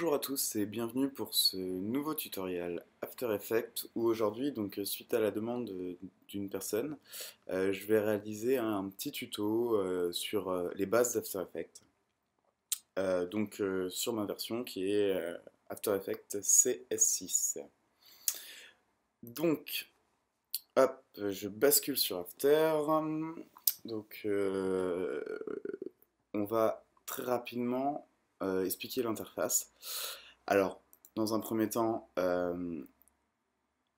Bonjour à tous et bienvenue pour ce nouveau tutoriel After Effects où aujourd'hui, suite à la demande d'une personne, je vais réaliser un petit tuto sur les bases d'After Effects. Sur ma version qui est After Effects CS6. Donc, hop, je bascule sur After. Donc, euh, on va très rapidement expliquer l'interface. Alors, dans un premier temps, il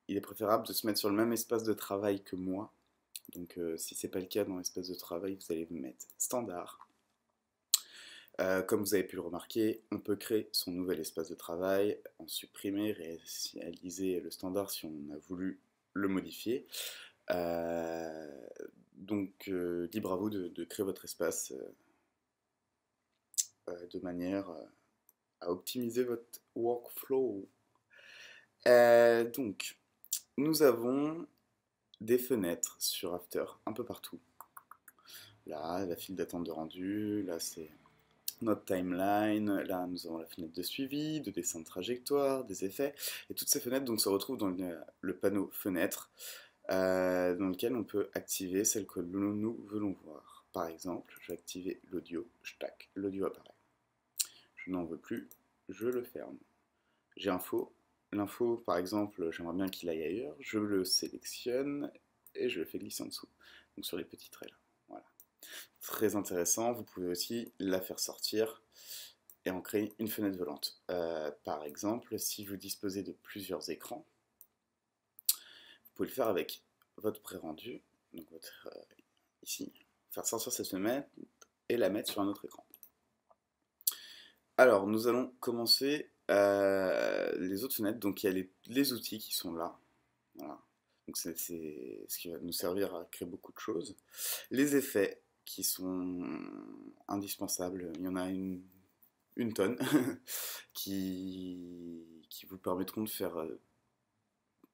est préférable de se mettre sur le même espace de travail que moi. Donc, si ce n'est pas le cas dans l'espace de travail, vous allez vous mettre standard. Comme vous avez pu le remarquer, on peut créer son nouvel espace de travail, en supprimer, réinitialiser le standard si on a voulu le modifier. Libre à vous de créer votre espace de manière à optimiser votre workflow. Nous avons des fenêtres sur After un peu partout. Là, la file d'attente de rendu, là c'est notre timeline, là nous avons la fenêtre de suivi, de dessin de trajectoire, des effets, et toutes ces fenêtres se retrouvent dans le panneau fenêtre, dans lequel on peut activer celle que nous voulons voir. Par exemple, je vais activer l'audio, tac, l'audio apparaît. Je n'en veux plus, je le ferme. J'ai l'info par exemple, j'aimerais bien qu'il aille ailleurs, je le sélectionne et je le fais glisser en dessous, donc sur les petits traits là. Voilà. Très intéressant, vous pouvez aussi la faire sortir et en créer une fenêtre volante. Par exemple, si vous disposez de plusieurs écrans, vous pouvez le faire avec votre pré-rendu, donc ici, faire sortir cette fenêtre et la mettre sur un autre écran. Alors, nous allons commencer les autres fenêtres. Donc, il y a les outils qui sont là. Voilà. Donc, c'est ce qui va nous servir à créer beaucoup de choses. Les effets qui sont indispensables. Il y en a une tonne qui vous permettront de faire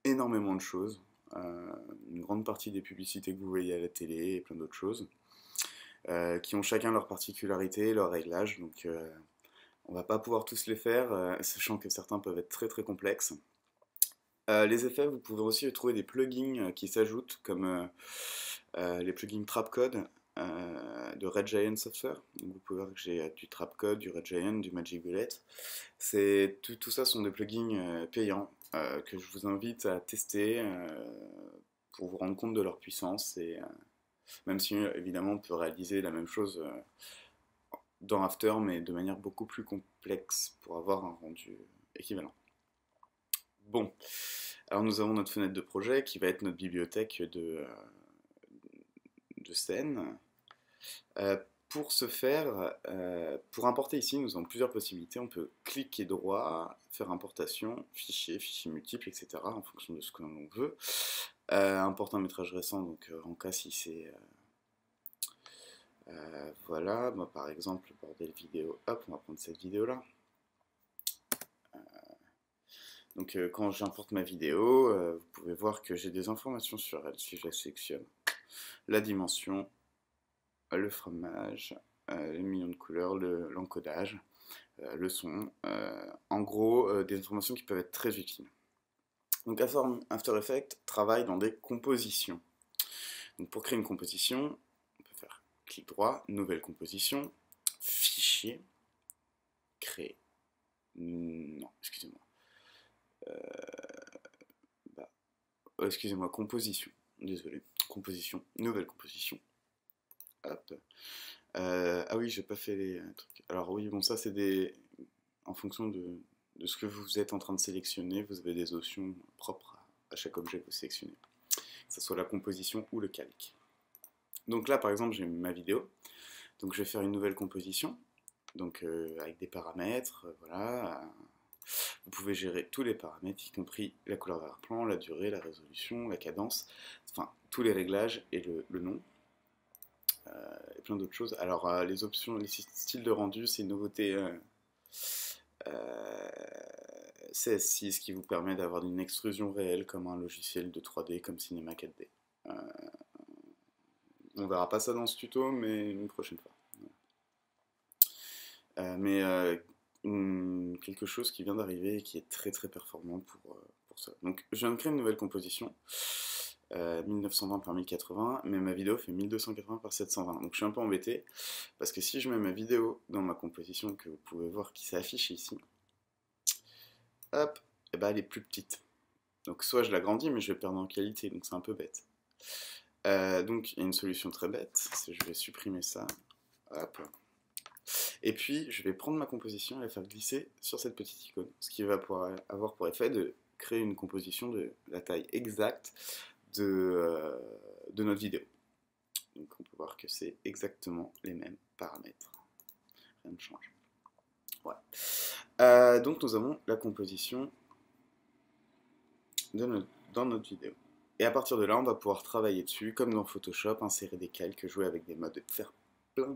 énormément de choses. Une grande partie des publicités que vous voyez à la télé et plein d'autres choses. Qui ont chacun leur particularité, leur réglage. Donc, on va pas pouvoir tous les faire, sachant que certains peuvent être très très complexes. Les effets, vous pouvez aussi trouver des plugins qui s'ajoutent, comme les plugins Trapcode de Red Giant Software. Donc vous pouvez voir que j'ai du Trapcode, du Red Giant, du Magic Bullet. Tout ça sont des plugins payants que je vous invite à tester pour vous rendre compte de leur puissance. Même si évidemment on peut réaliser la même chose dans After, mais de manière beaucoup plus complexe pour avoir un rendu équivalent. Bon, alors nous avons notre fenêtre de projet qui va être notre bibliothèque de scènes. Pour ce faire, pour importer ici, nous avons plusieurs possibilités. On peut cliquer droit, faire importation, fichier multiple, etc. en fonction de ce que l'on veut. Importer un métrage récent, donc en cas si c'est... voilà, moi par exemple, bordel vidéo, hop, on va prendre cette vidéo là. Donc quand j'importe ma vidéo, vous pouvez voir que j'ai des informations sur elle si je la sélectionne. La dimension, le fromage, les millions de couleurs, l'encodage, le son. En gros, des informations qui peuvent être très utiles. Donc After Effects travaille dans des compositions. Donc pour créer une composition, on peut faire clic droit, nouvelle composition, fichier, créer. Non, excusez-moi. Excusez-moi, composition. Désolé. Composition, nouvelle composition. Hop. Ah oui, j'ai pas fait les trucs. Alors oui, bon ça c'est des... En fonction de ce que vous êtes en train de sélectionner, vous avez des options propres à chaque objet que vous sélectionnez. Que ce soit la composition ou le calque. Donc là par exemple j'ai ma vidéo. Donc je vais faire une nouvelle composition. Donc avec des paramètres, voilà. Vous pouvez gérer tous les paramètres, y compris la couleur d'arrière-plan, la durée, la résolution, la cadence, enfin tous les réglages et le nom. Et plein d'autres choses. Alors les options, les styles de rendu, c'est une nouveauté CS6 qui vous permet d'avoir une extrusion réelle comme un logiciel de 3D comme Cinema 4D. On verra pas ça dans ce tuto, mais une prochaine fois. quelque chose qui vient d'arriver et qui est très très performant pour ça. Donc je viens de créer une nouvelle composition, 1920 par 1080, mais ma vidéo fait 1280 par 720. Donc je suis un peu embêté, parce que si je mets ma vidéo dans ma composition, que vous pouvez voir qui s'affiche ici, hop, et ben elle est plus petite. Donc soit je l'agrandis, mais je vais perdre en qualité, donc c'est un peu bête. Donc il y a une solution très bête, c'est je vais supprimer ça, hop. Et puis je vais prendre ma composition et la faire glisser sur cette petite icône, ce qui va pouvoir avoir pour effet de créer une composition de la taille exacte de notre vidéo. Donc on peut voir que c'est exactement les mêmes paramètres, rien ne change. Voilà. Donc nous avons la composition dans notre vidéo. Et à partir de là, on va pouvoir travailler dessus, comme dans Photoshop, insérer des calques, jouer avec des modes, faire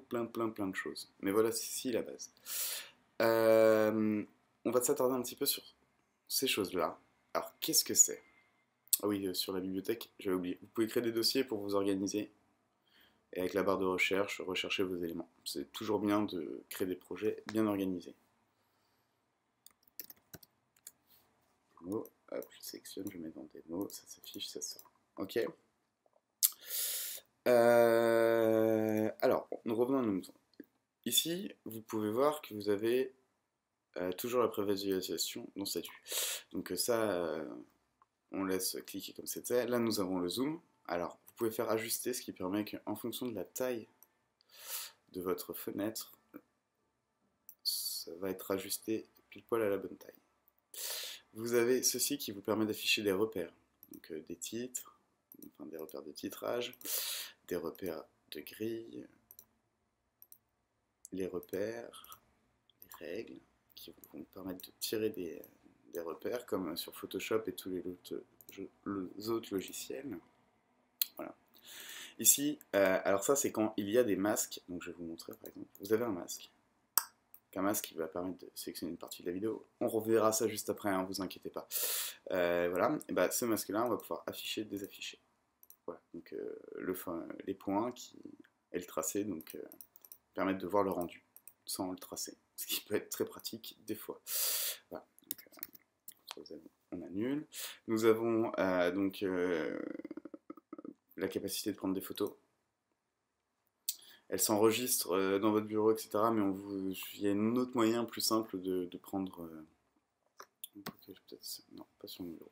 plein de choses. Mais voilà, c'est ici la base. On va s'attarder un petit peu sur ces choses-là. Alors, qu'est-ce que c'est? Ah oui, sur la bibliothèque, j'avais oublié. Vous pouvez créer des dossiers pour vous organiser. Et avec la barre de recherche, recherchez vos éléments. C'est toujours bien de créer des projets bien organisés. Mots, hop, je sélectionne, je mets dans des mots, ça s'affiche, ça sort. Ok. Alors, nous revenons à nos moutons. Ici, vous pouvez voir que vous avez toujours la prévisualisation dans statut. Donc ça, on laisse cliquer comme c'était. Là, nous avons le zoom. Alors, vous pouvez faire ajuster, ce qui permet qu'en fonction de la taille de votre fenêtre, ça va être ajusté pile poil à la bonne taille. Vous avez ceci qui vous permet d'afficher des repères. Donc des titres, enfin des repères de titrage, des repères de grille, les repères, les règles, qui vont vous permettre de tirer des repères, comme sur Photoshop et tous les autres logiciels. Voilà. Ici, alors ça c'est quand il y a des masques, donc je vais vous montrer par exemple, vous avez un masque qui va permettre de sélectionner une partie de la vidéo. On reverra ça juste après, hein, vous inquiétez pas. Voilà, et bah, ce masque-là, on va pouvoir afficher, désafficher. Voilà, donc les points et le tracé, donc permettent de voir le rendu sans le tracé, ce qui peut être très pratique des fois. Voilà, donc, on annule. Nous avons donc la capacité de prendre des photos. Elle s'enregistre dans votre bureau, etc. Mais il y a un autre moyen plus simple de prendre. Non, pas sur mon bureau.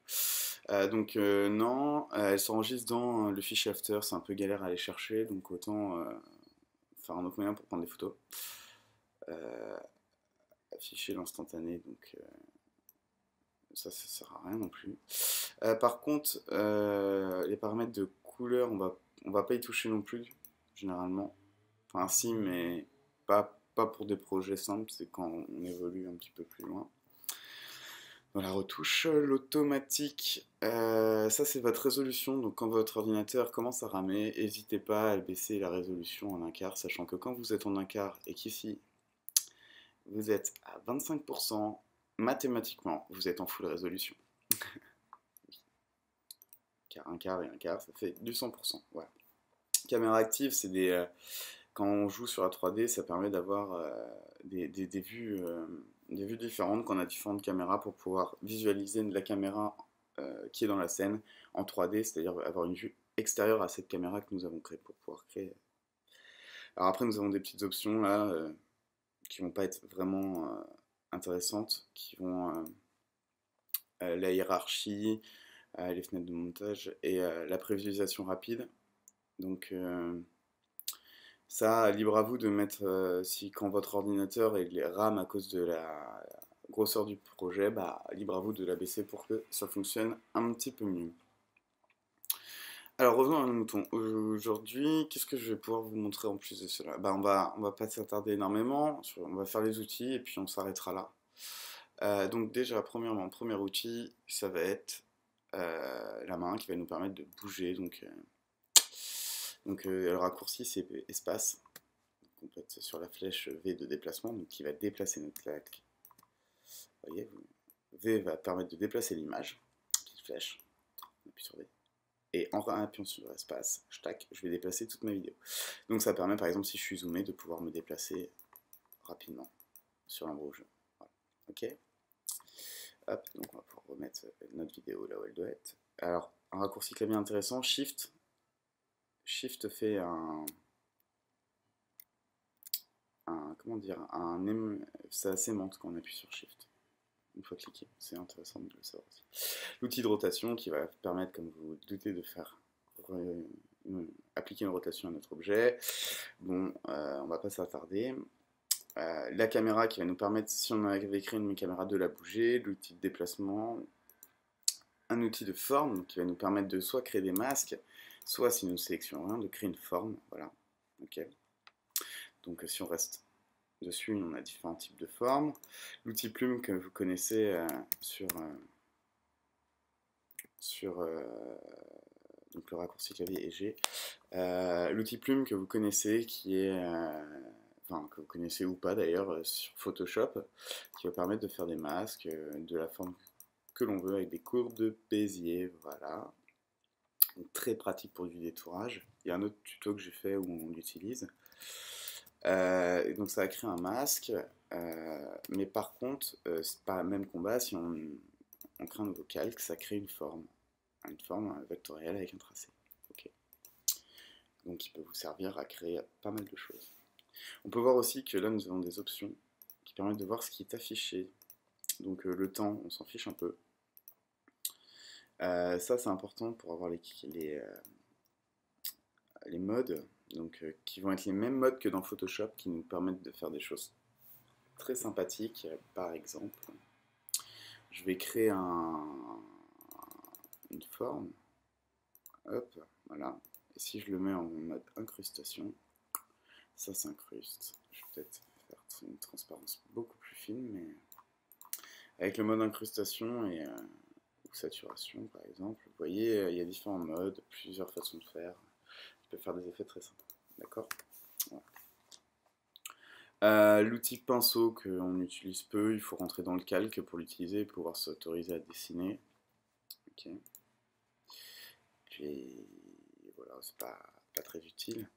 Donc non, elle s'enregistre dans le fichier After. C'est un peu galère à aller chercher, donc autant faire un autre moyen pour prendre des photos. Afficher l'instantané, donc ça sert à rien non plus. Par contre, les paramètres de couleur, on va pas y toucher non plus, généralement. Enfin si, mais pas pour des projets simples, c'est quand on évolue un petit peu plus loin. Dans la retouche, l'automatique, ça c'est votre résolution, donc quand votre ordinateur commence à ramer, n'hésitez pas à baisser la résolution en un quart, sachant que quand vous êtes en un quart et qu'ici vous êtes à 25%, mathématiquement vous êtes en full résolution. Car un quart et un quart, ça fait du 100%. Voilà. Caméra active, c'est des... quand on joue sur la 3D, ça permet d'avoir des vues différentes, qu'on a différentes caméras pour pouvoir visualiser la caméra qui est dans la scène en 3D, c'est-à-dire avoir une vue extérieure à cette caméra que nous avons créée pour pouvoir créer. Alors après, nous avons des petites options là qui vont pas être vraiment intéressantes, qui vont la hiérarchie, les fenêtres de montage et la prévisualisation rapide. Donc ça, libre à vous de mettre, si quand votre ordinateur il rame à cause de la grosseur du projet, bah, libre à vous de la baisser pour que ça fonctionne un petit peu mieux. Alors revenons à nos moutons. Aujourd'hui, qu'est-ce que je vais pouvoir vous montrer en plus de cela? Bah, on va pas s'attarder énormément, on va faire les outils et puis on s'arrêtera là. Donc déjà, premièrement, premier outil, ça va être la main qui va nous permettre de bouger. Donc le raccourci c'est espace. On peut être sur la flèche V de déplacement, donc qui va déplacer notre claque. Vous voyez, V va permettre de déplacer l'image. Petite flèche, on appuie sur V. Et en appuyant sur l'espace, je vais déplacer toute ma vidéo. Donc ça permet par exemple si je suis zoomé de pouvoir me déplacer rapidement sur un gros jeu. Voilà. ok. Hop, donc on va pouvoir remettre notre vidéo là où elle doit être. Alors, un raccourci clavier intéressant, Shift. Shift fait comment dire, ça s'aimante quand on appuie sur Shift. Une fois cliqué, c'est intéressant de le savoir aussi. L'outil de rotation qui va permettre, comme vous vous doutez, de faire appliquer une rotation à notre objet. Bon, on va pas s'attarder. La caméra qui va nous permettre, si on avait créé une caméra, de la bouger. L'outil de déplacement. Un outil de forme qui va nous permettre de soit créer des masques, soit, si nous sélectionnons rien, de créer une forme. Voilà. Ok. Donc si on reste dessus, on a différents types de formes. L'outil plume que vous connaissez donc le raccourci clavier est G. L'outil plume que vous connaissez, qui est enfin que vous connaissez ou pas d'ailleurs sur Photoshop, qui va permettre de faire des masques de la forme que l'on veut avec des courbes de Bézier. Voilà. Donc, très pratique pour du détourage. Il y a un autre tuto que j'ai fait où on l'utilise. Donc ça va créer un masque, mais par contre, c'est pas le même combat si on crée un nouveau calque, ça crée une forme vectorielle avec un tracé. Okay. Donc il peut vous servir à créer pas mal de choses. On peut voir aussi que là nous avons des options qui permettent de voir ce qui est affiché. Donc le temps, on s'en fiche un peu. Ça c'est important pour avoir les modes, donc qui vont être les mêmes modes que dans Photoshop, qui nous permettent de faire des choses très sympathiques. Par exemple, je vais créer une forme, hop, voilà, et si je le mets en mode incrustation, ça s'incruste. Je vais peut-être faire une transparence beaucoup plus fine, mais avec le mode incrustation ou saturation par exemple, vous voyez, il y a différents modes, plusieurs façons de faire. Je peux faire des effets très simples, d'accord. Voilà. L'outil pinceau qu'on utilise peu, il faut rentrer dans le calque pour l'utiliser et pouvoir s'autoriser à dessiner. Ok. Puis voilà, c'est pas très utile.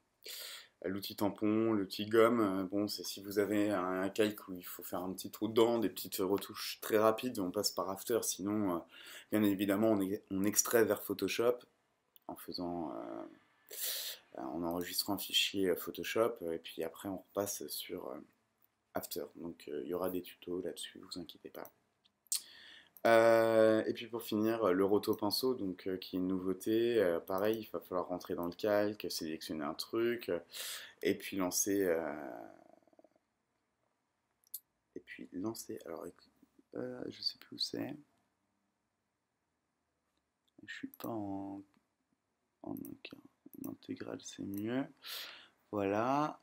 L'outil tampon, l'outil gomme, bon, c'est si vous avez un calque où il faut faire un petit trou dedans, des petites retouches très rapides, on passe par After. Sinon, bien évidemment, on extrait vers Photoshop en en enregistrant un fichier Photoshop, et puis après on repasse sur After. Donc il y aura des tutos là-dessus, vous inquiétez pas. Et puis pour finir, le roto-pinceau, donc, qui est une nouveauté. Pareil, il va falloir rentrer dans le calque, sélectionner un truc, et puis lancer. Alors, je sais plus où c'est. Je suis pas en intégral, c'est mieux. Voilà.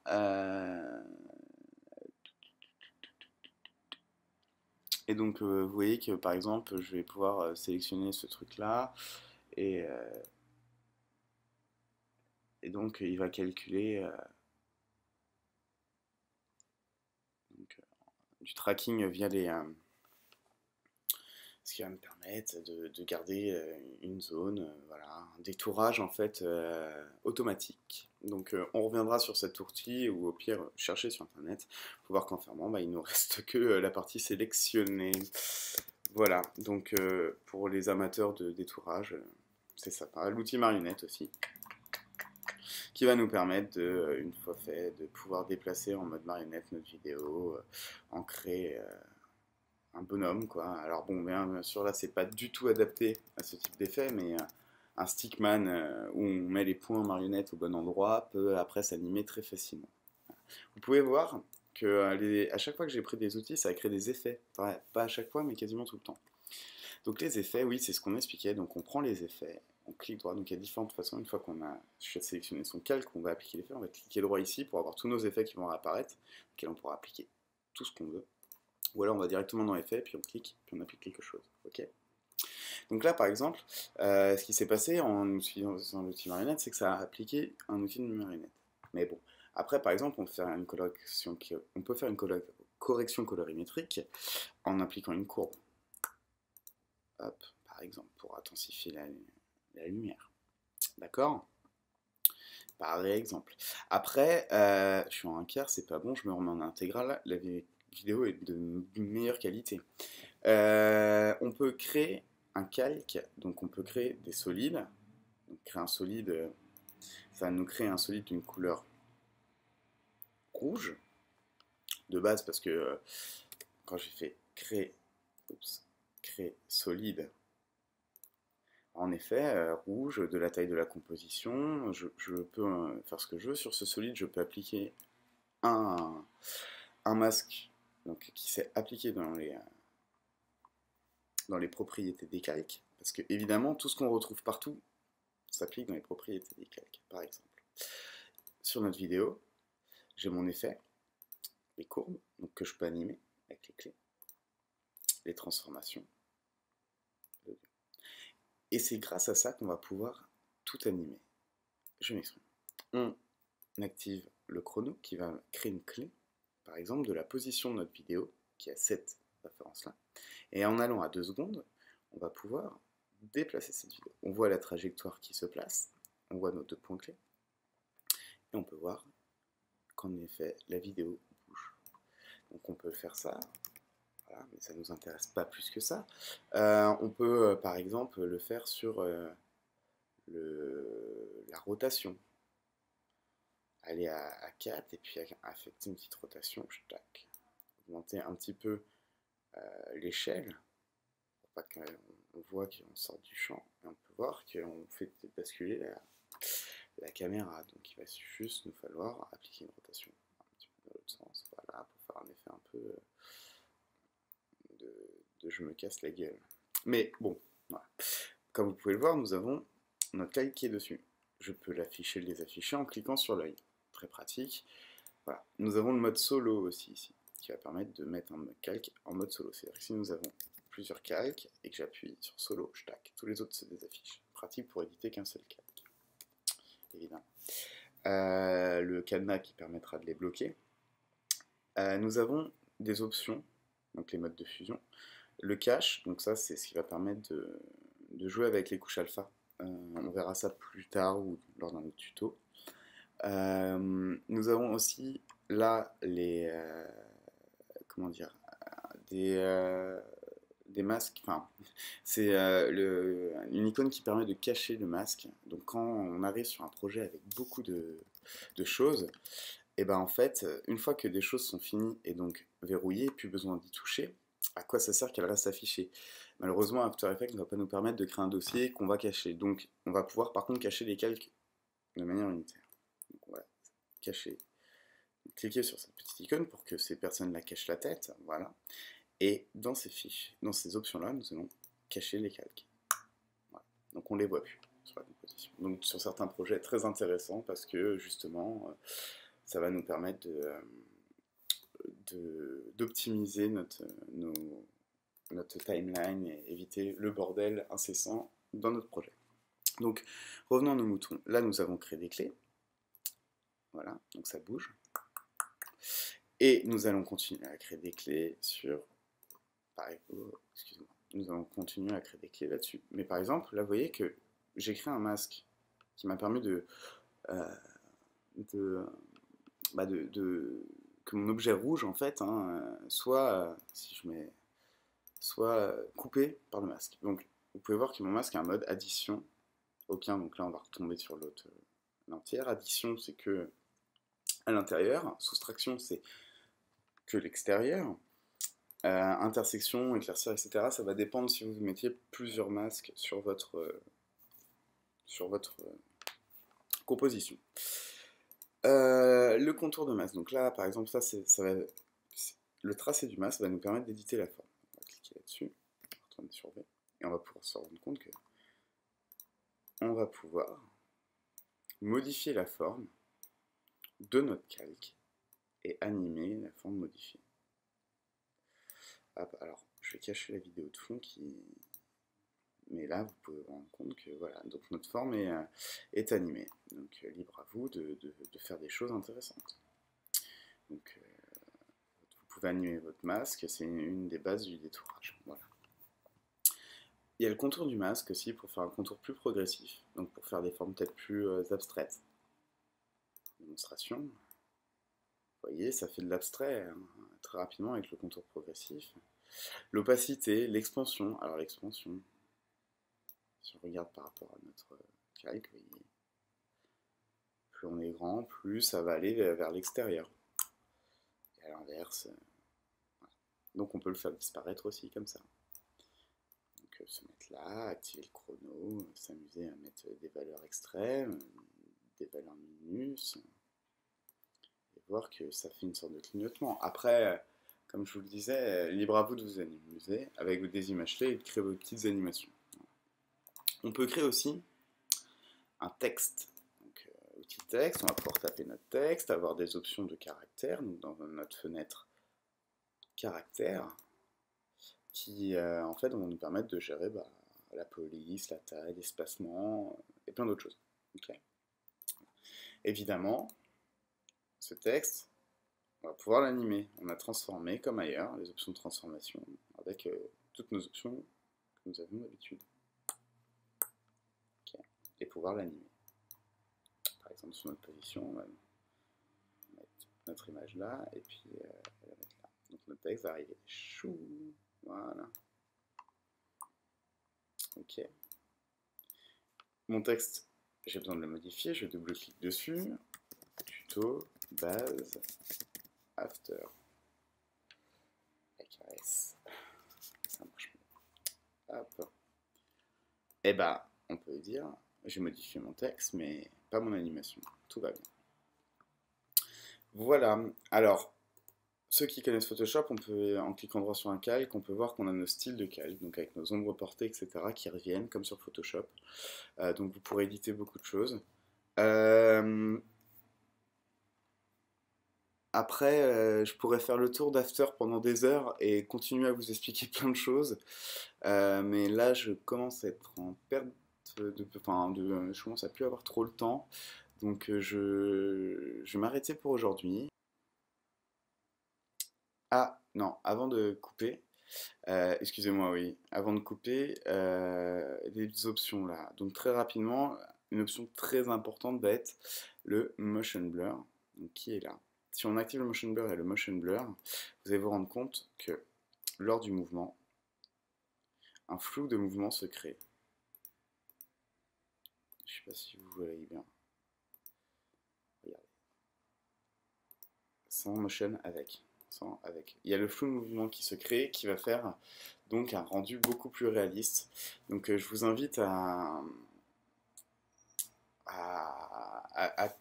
Et donc, vous voyez que par exemple, je vais pouvoir sélectionner ce truc-là. Et, et donc, il va calculer donc, du tracking via ce qui va me permettre de garder une zone, voilà, un détourage en fait automatique. Donc on reviendra sur cet outil ou au pire chercher sur internet pour voir qu'en fermant il nous reste que la partie sélectionnée. Voilà, donc pour les amateurs de détourage, c'est sympa. L'outil marionnette aussi, qui va nous permettre une fois fait, de pouvoir déplacer en mode marionnette notre vidéo, en créer un bonhomme, quoi. Alors bon, bien sûr, là, c'est pas du tout adapté à ce type d'effet, mais un stickman où on met les points marionnettes au bon endroit peut après s'animer très facilement. Vous pouvez voir que à chaque fois que j'ai pris des outils, ça a créé des effets. Enfin, pas à chaque fois, mais quasiment tout le temps. Donc les effets, oui, c'est ce qu'on expliquait. Donc on prend les effets, on clique droit. Donc il y a différentes façons. Une fois qu'on a sélectionné son calque, on va appliquer l'effet. On va cliquer droit ici pour avoir tous nos effets qui vont apparaître, auxquels on pourra appliquer tout ce qu'on veut. Ou alors on va directement dans effet, puis on clique, puis on applique quelque chose. Ok. Donc là, par exemple, ce qui s'est passé en utilisant l'outil marionnette, c'est que ça a appliqué un outil de marionnette. Mais bon, après, par exemple, on peut faire une correction colorimétrique en appliquant une courbe. Hop, par exemple, pour intensifier la lumière. D'accord? Par exemple. Après, je suis en 1/4, c'est pas bon, je me remets en intégrale. vidéo est de meilleure qualité. On peut créer un calque, donc on peut créer des solides. Donc créer un solide, ça va nous créer un solide d'une couleur rouge de base parce que quand j'ai fait créer solide, en effet, rouge, de la taille de la composition, je peux faire ce que je veux. Sur ce solide, je peux appliquer un masque donc, qui s'est appliqué dans les propriétés des calques. Parce que, évidemment, tout ce qu'on retrouve partout s'applique dans les propriétés des calques. Par exemple, sur notre vidéo, j'ai mon effet, les courbes, donc que je peux animer avec les clés, les transformations. Et c'est grâce à ça qu'on va pouvoir tout animer. Je m'exprime. On active le chrono qui va créer une clé, par exemple de la position de notre vidéo, qui a cette référence-là. Et en allant à 2 secondes, on va pouvoir déplacer cette vidéo. On voit la trajectoire qui se place, on voit nos 2 points clés, et on peut voir qu'en effet, la vidéo bouge. Donc on peut faire ça. Voilà, mais ça ne nous intéresse pas plus que ça. On peut par exemple le faire sur la rotation. Aller à 4 et puis affecter une petite rotation. Tac. Augmenter un petit peu l'échelle pour pas qu'on voit qu'on sort du champ. Et on peut voir qu'on fait basculer la caméra. Donc il va juste nous falloir appliquer une rotation un petit peu dans l'autre sens. Voilà, pour faire un effet un peu de je me casse la gueule. Mais bon, voilà. Comme vous pouvez le voir, nous avons notre calque qui est dessus. Je peux l'afficher, le désafficher en cliquant sur l'œil. Très pratique. Voilà. Nous avons le mode solo aussi ici, qui va permettre de mettre un calque en mode solo. C'est-à-dire que si nous avons plusieurs calques et que j'appuie sur solo, je tac, tous les autres se désaffichent. Pratique pour éditer qu'un seul calque, évidemment. Le cadenas qui permettra de les bloquer. Nous avons des options, donc les modes de fusion. Le cache, donc ça c'est ce qui va permettre de jouer avec les couches alpha. On verra ça plus tard ou lors d'un autre tuto. Nous avons aussi là comment dire, des masques, enfin c'est une icône qui permet de cacher le masque. Donc quand on arrive sur un projet avec beaucoup de choses, et ben en fait, une fois que des choses sont finies et donc verrouillées, plus besoin d'y toucher, à quoi ça sert qu'elles restent affichées? Malheureusement, After Effects ne va pas nous permettre de créer un dossier qu'on va cacher. Donc on va pouvoir par contre cacher les calques de manière unitaire. Donc on va cacher, cliquer sur cette petite icône pour que ces personnes la cachent la tête, voilà. Et dans ces fiches, dans ces options-là, nous allons cacher les calques. Voilà. Donc on ne les voit plus sur la composition. Donc sur certains projets très intéressants parce que justement, ça va nous permettre d'optimiser notre timeline et éviter le bordel incessant dans notre projet. Donc revenons à nos moutons. Là nous avons créé des clés. Voilà, donc ça bouge. Et nous allons continuer à créer des clés sur... Pareil, excuse-moi. Nous allons continuer à créer des clés là-dessus. Mais par exemple, là vous voyez que j'ai créé un masque qui m'a permis que mon objet rouge en fait soit coupé par le masque. Donc vous pouvez voir que mon masque a un mode addition, aucun, donc là on va retomber sur l'autre l'entière. Addition c'est que à l'intérieur, soustraction c'est que l'extérieur, intersection, éclaircir, etc. Ça va dépendre si vous mettiez plusieurs masques sur votre composition. Le contour de masque, donc là par exemple le tracé du masque va nous permettre d'éditer la forme. On va cliquer là-dessus, retourner sur V, et on va pouvoir se rendre compte que on va pouvoir modifier la forme de notre calque et animer la forme modifiée. Hop, alors je vais cacher la vidéo de fond mais là vous pouvez vous rendre compte que voilà, donc notre forme est animée. Donc libre à vous de faire des choses intéressantes. Donc vous pouvez animer votre masque, c'est une des bases du détourage. Voilà. Il y a le contour du masque aussi pour faire un contour plus progressif, donc pour faire des formes peut-être plus abstraites. Démonstration. Vous voyez, ça fait de l'abstrait hein, très rapidement avec le contour progressif. L'opacité, l'expansion. Alors l'expansion, si on regarde par rapport à notre calque, vous voyez, plus on est grand, plus ça va aller vers l'extérieur. Et à l'inverse, voilà. Donc on peut le faire disparaître aussi comme ça. Donc se mettre là, activer le chrono, s'amuser à mettre des valeurs extrêmes, des valeurs minus, et voir que ça fait une sorte de clignotement. Après, comme je vous le disais, libre à vous de vous amuser avec des images clés et de créer vos petites animations. On peut créer aussi un texte. Donc, outil texte, on va pouvoir taper notre texte, avoir des options de caractères, donc dans notre fenêtre caractères, qui en fait vont nous permettre de gérer la police, la taille, l'espacement et plein d'autres choses. Okay. Évidemment, ce texte, on va pouvoir l'animer. On a transformé comme ailleurs les options de transformation avec toutes nos options que nous avons d'habitude. Okay. Et pouvoir l'animer. Par exemple, sur notre position, on va mettre notre image là et puis on va la mettre là. Donc notre texte va arriver. Chou, voilà. Ok. Mon texte, j'ai besoin de le modifier. Je double-clique dessus. Tuto, base, after. AKS. Ça marche mieux. Hop. Et bah, on peut dire, j'ai modifié mon texte, mais pas mon animation. Tout va bien. Voilà. Alors, ceux qui connaissent Photoshop, on peut, en cliquant droit sur un calque, on peut voir qu'on a nos styles de calque, donc avec nos ombres portées, etc., qui reviennent, comme sur Photoshop. Donc vous pourrez éditer beaucoup de choses. Après, je pourrais faire le tour d'After pendant des heures et continuer à vous expliquer plein de choses. Mais là, je commence à être en perte je commence à plus avoir trop le temps. Donc je vais m'arrêter pour aujourd'hui. Ah, non, avant de couper, excusez-moi, oui, avant de couper, les options là. Donc très rapidement, une option très importante va être le motion blur, donc, qui est là. Si on active le motion blur et le motion blur, vous allez vous rendre compte que lors du mouvement, un flou de mouvement se crée. Je ne sais pas si vous voyez bien. Regardez. Sans motion avec. Sans avec. Il y a le flou de mouvement qui se crée qui va faire donc un rendu beaucoup plus réaliste. Donc je vous invite à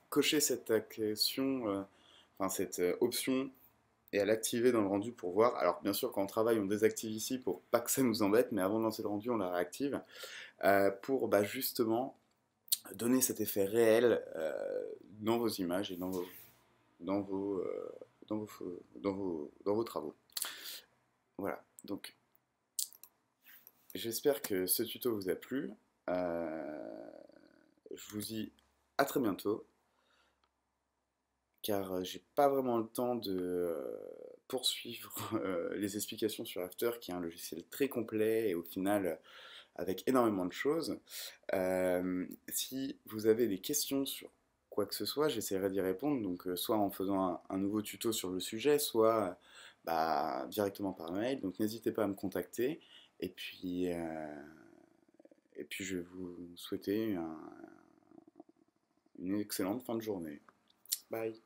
cocher cette action, cette option et à l'activer dans le rendu pour voir. Alors bien sûr quand on travaille on désactive ici pour pas que ça nous embête, mais avant de lancer le rendu on la réactive pour justement donner cet effet réel dans vos images et dans vos travaux. Voilà, donc j'espère que ce tuto vous a plu. Je vous dis à très bientôt, car j'ai pas vraiment le temps de poursuivre les explications sur After, qui est un logiciel très complet et au final avec énormément de choses. Si vous avez des questions sur quoi que ce soit, j'essaierai d'y répondre, donc soit en faisant un nouveau tuto sur le sujet, soit directement par mail, donc n'hésitez pas à me contacter, et puis je vais vous souhaiter une excellente fin de journée. Bye.